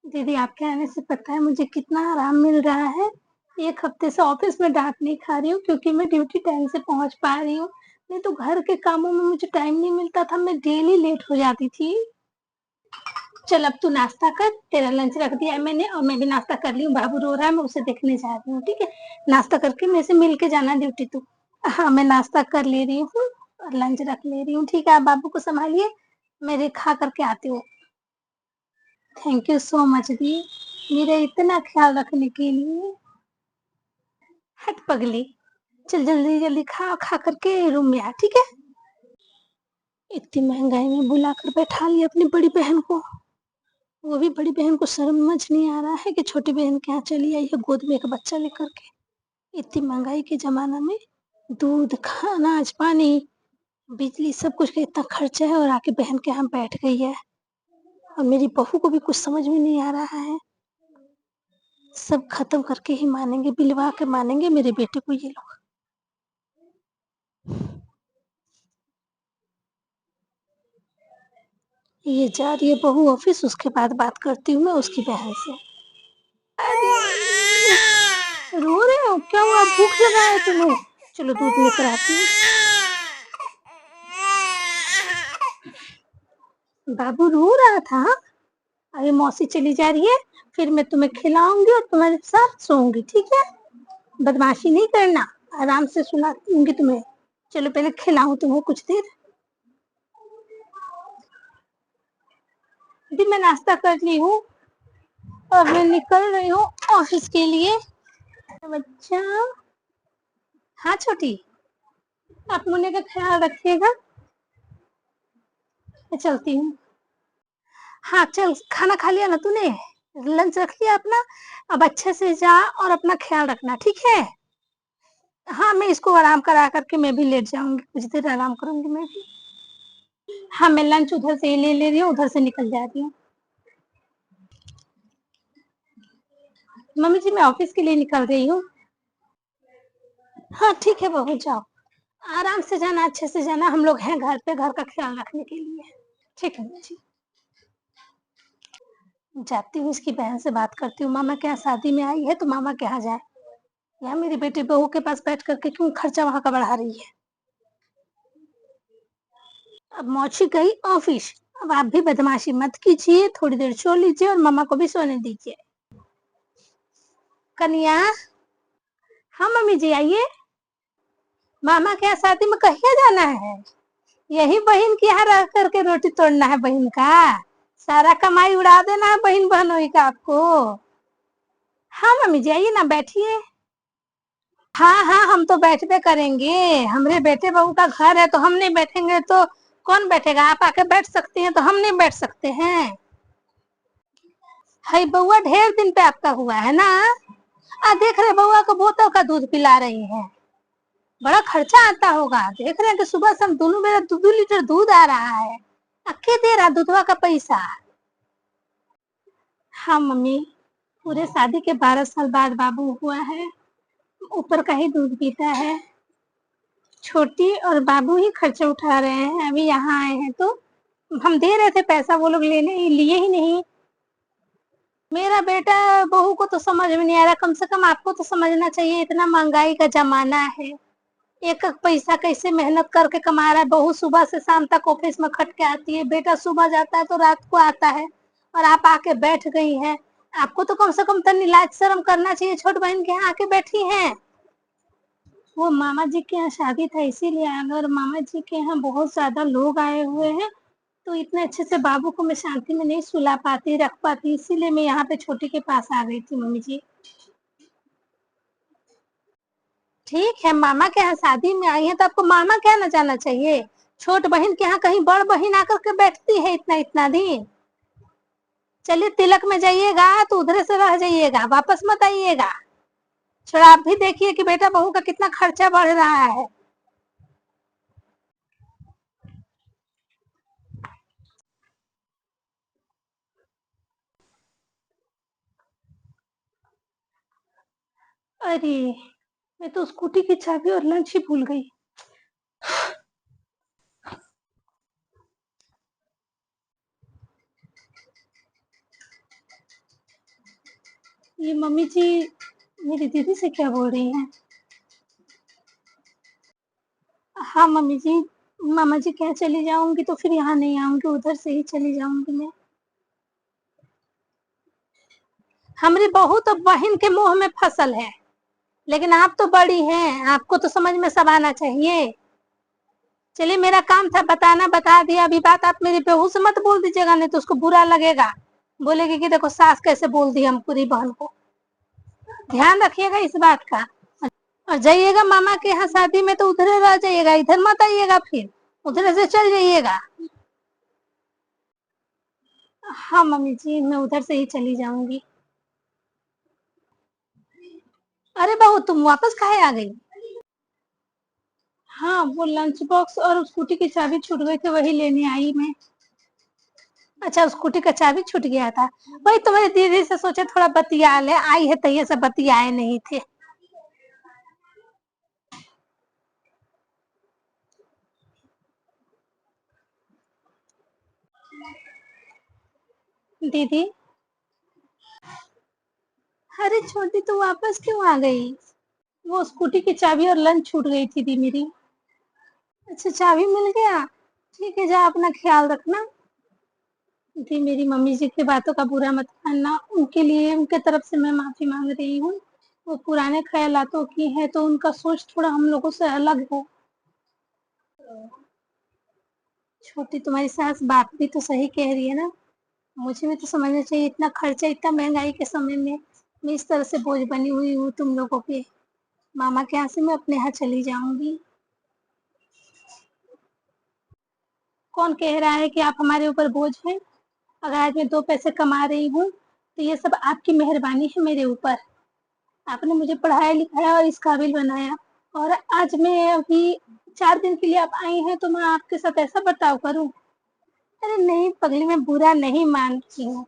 दीदी आपके आने से पता है मुझे कितना आराम मिल रहा है। 1 हफ्ते से ऑफिस में डाँट नहीं खा रही हूँ क्योंकि मैं ड्यूटी टाइम से पहुँच पा रही हूँ। नहीं तो घर के कामों में मुझे टाइम नहीं मिलता था, मैं डेली लेट हो जाती थी। चल अब तू नाश्ता कर, तेरा लंच रख दिया है मैंने और मैं भी नाश्ता कर ली हूँ। बाबू रो रहा है, मैं उसे देखने जा रही हूँ, ठीक है? नाश्ता करके मेरे से मिल के जाना ड्यूटी तू। हाँ, मैं नाश्ता कर ले रही हूँ और लंच रख ले रही हूँ, ठीक है? आप बाबू को सँभालिए, मैं खा करके आती हूँ। थैंक यू सो मच दी, मेरा इतना ख्याल रखने के लिए। हट पगली, चल जल्दी जल्दी खा, खा करके रूम में आ, ठीक है? इतनी महंगाई में बुला कर बैठा लिया अपनी बड़ी बहन को। वो भी बड़ी बहन को समझ नहीं आ रहा है कि छोटी बहन के यहाँ चली आई है गोद में एक बच्चा लेकर के। इतनी महंगाई के जमाना में दूध, अनाज, पानी, बिजली सब कुछ का इतना खर्चा है और आके बहन के यहाँ बैठ गई है। और मेरी बहू को भी कुछ समझ में नहीं आ रहा है। सब खत्म करके ही मानेंगे, बिलवा के मानेंगे मेरे बेटे को ये लोग। ये जा रही है बहू ऑफिस, उसके बाद बात करती हूँ मैं उसकी बहन से। रो रहे हो? क्या हुआ? भूख लगा है तुम्हें? चलो दूध लेकर आती हूँ। बाबू रो रहा था। अरे मौसी चली जा रही है, फिर मैं तुम्हें खिलाऊंगी और तुम्हारे साथ सोऊंगी, ठीक है? बदमाशी नहीं करना, आराम से सुलाऊंगी तुम्हें। चलो पहले खिलाऊं तुम्हें कुछ देर। अभी मैं नाश्ता कर ली हूँ और मैं निकल रही हूँ ऑफिस के लिए। बच्चा, हाँ छोटी, आप मुन्ने का ख्याल रखिएगा। मैं चलती हूँ। हाँ चल, खाना खा लिया ना तूने? लंच रख लिया अपना? अब अच्छे से जा और अपना ख्याल रखना, ठीक है? हाँ, मैं इसको आराम करा करके मैं भी लेट जाऊंगी, कुछ देर आराम करूंगी मैं भी। हाँ, मैं लंच उधर से ही ले रही हूँ, उधर से निकल जा रही हूँ। मम्मी जी मैं ऑफिस के लिए निकल रही हूँ। हाँ ठीक है बहू, जाओ आराम से जाना, अच्छे से जाना, हम लोग हैं घर पे, घर का ख्याल रखने के लिए। ठीक है मम्मी जी। जाती हूँ, इसकी बहन से बात करती हूँ। मामा के यहाँ शादी में आई है तो मामा के यहाँ जाए, यहाँ मेरी बेटी बहू के पास बैठ करके क्यों खर्चा वहां का बढ़ा रही है। अब मौसी गई ऑफिस, अब आप भी बदमाशी मत कीजिए, थोड़ी देर सो लीजिए और मामा को भी सोने दीजिए। कन्या, हाँ मम्मी जी आइए। मामा के यहाँ शादी में कहिया जाना है? यही बहन के यहाँ रह करके रोटी तोड़ना है बहन का? सारा कमाई उड़ा देना है बहन बहनोई का आपको? हाँ मम्मी जी आइए ना, बैठिए। हाँ हाँ, हम तो बैठबे करेंगे, हमरे बेटे बहू का घर है तो हम नहीं बैठेंगे तो कौन बैठेगा? आप आके बैठ सकती हैं तो हम नहीं बैठ सकते हैं? है बउआ ढेर दिन पे आपका हुआ है ना? देख रहे बउआ को बोतल का दूध पिला रही है, बड़ा खर्चा आता होगा। देख रहे हैं कि सुबह से हम दोनों मेरा 2-2 लीटर दूध आ रहा है, अक्के दे रहा दूधवा का पैसा। हाँ मम्मी, पूरे शादी के 12 साल बाद बाबू हुआ है, ऊपर का ही दूध पीता है। छोटी और बाबू ही खर्चा उठा रहे हैं, अभी यहाँ आए हैं तो हम दे रहे थे पैसा, वो लोग लेने लिए ही नहीं। मेरा बेटा बहू को तो समझ में नहीं आ रहा, कम से कम आपको तो समझना चाहिए, इतना महंगाई का जमाना है, एक एक पैसा कैसे मेहनत करके कमा रहा है। बहू सुबह से शाम तक ऑफिस में खट के आती है, बेटा सुबह जाता है तो रात को आता है, और आप आके बैठ गई हैं। आपको तो कम से कम तनी लाज शर्म करना चाहिए, छोट बहन के यहाँ आके बैठी हैं। वो मामा जी के यहाँ शादी था इसीलिए, अगर मामा जी के यहाँ बहुत ज्यादा लोग आए हुए हैं तो इतने अच्छे से बाबू को मैं शांति में नहीं सुला पाती, रख पाती, इसीलिए मैं यहाँ पे छोटी के पास आ गई थी मम्मी जी। ठीक है, मामा के यहाँ शादी में आई है तो आपको मामा के यहाँ न जाना चाहिए? छोट बहन के यहाँ कहीं बड़ बहन आकर के बैठती है इतना इतना दिन? चलिए तिलक में जाइएगा तो उधर से रह जाइएगा, वापस मत आइएगा। थोड़ा आप भी देखिए कि बेटा बहू का कितना खर्चा बढ़ रहा है। अरे, मैं तो स्कूटी की चाबी और लंच ही भूल गई। ये मम्मी जी मेरी दीदी से क्या बोल रही हैं? हाँ मम्मी जी, मामा जी के यहाँ चली जाऊँगी तो फिर यहाँ नहीं आऊँगी, उधर से ही चली जाऊँगी मैं। हमरी बहू तो बहिन के मुँह में फसल है, लेकिन आप तो बड़ी हैं, आपको तो समझ में सब आना चाहिए। चलिए मेरा काम था बताना, बता दिया। अभी बात आप मेरी बहू से मत बोल दीजिएगा, नहीं तो उसको बुरा लगेगा। बोलेगी कि देखो सास कैसे बोल दी हम पूरी बहन को। ध्यान रखिएगा इस बात का। और जाइएगा मामा के यहाँ शादी में तो उधर रह जाइएगा, इधर मत आइएगा फिर। उधर से चल जाइएगा। हाँ मम्मी जी, मैं उधर से ही चली जाऊंगी। अरे बहू तुम वापस काहे आ गई? हाँ वो लंच बॉक्स और स्कूटी की चाबी छूट गई थी, वही लेने आई मैं। अच्छा स्कूटी का चाबी छूट गया था। वही तुम्हारी दीदी से सोचे थोड़ा बतिया ले, आई है तैये से बतियाए नहीं थे। दीदी, अरे छोटी तू वापस क्यों आ गई? वो स्कूटी की चाबी और लंच छूट गई थी दी मेरी। अच्छा चाबी मिल गया, ठीक है जा अपना ख्याल रखना। जी मेरी मम्मी जी की बातों का बुरा मत मानना, उनके लिए उनके तरफ से मैं माफी मांग रही हूँ। वो पुराने ख्यालातों की है तो उनका सोच थोड़ा हम लोगों से अलग है। छोटी तुम्हारी सास बात भी तो सही कह रही है ना, मुझे भी तो समझना चाहिए। इतना खर्चा, इतना महंगाई के समय में मैं इस तरह से बोझ बनी हुई हूँ तुम लोगों पे। मामा के यहाँ से मैं अपने यहाँ चली जाऊंगी। कौन कह रहा है कि आप हमारे ऊपर बोझ हैं? अगर आज मैं 2 पैसे कमा रही हूँ तो ये सब आपकी मेहरबानी है मेरे ऊपर। आपने मुझे पढ़ाया लिखाया और इस काबिल बनाया, और आज मैं अभी 4 दिन के लिए आप आई हैं तो मैं आपके साथ ऐसा बर्ताव करूँ? अरे नहीं पगली, मैं बुरा नहीं मानती हूँ।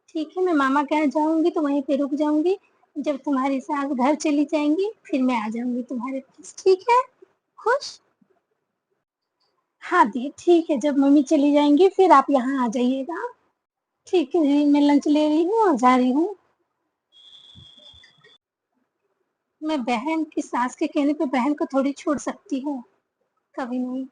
ठीक है मैं मामा के यहाँ जाऊंगी तो वहीं पे रुक जाऊंगी। जब तुम्हारी सास घर चली जाएंगी फिर मैं आ जाऊंगी तुम्हारे पास, ठीक है? खुश? हाँ दी ठीक है, जब मम्मी चली जाएंगी फिर आप यहाँ आ जाइएगा। ठीक है जी, मैं लंच ले रही हूँ और जा रही हूँ। मैं बहन की सास के कहने पे बहन को थोड़ी छोड़ सकती हूँ, कभी नहीं।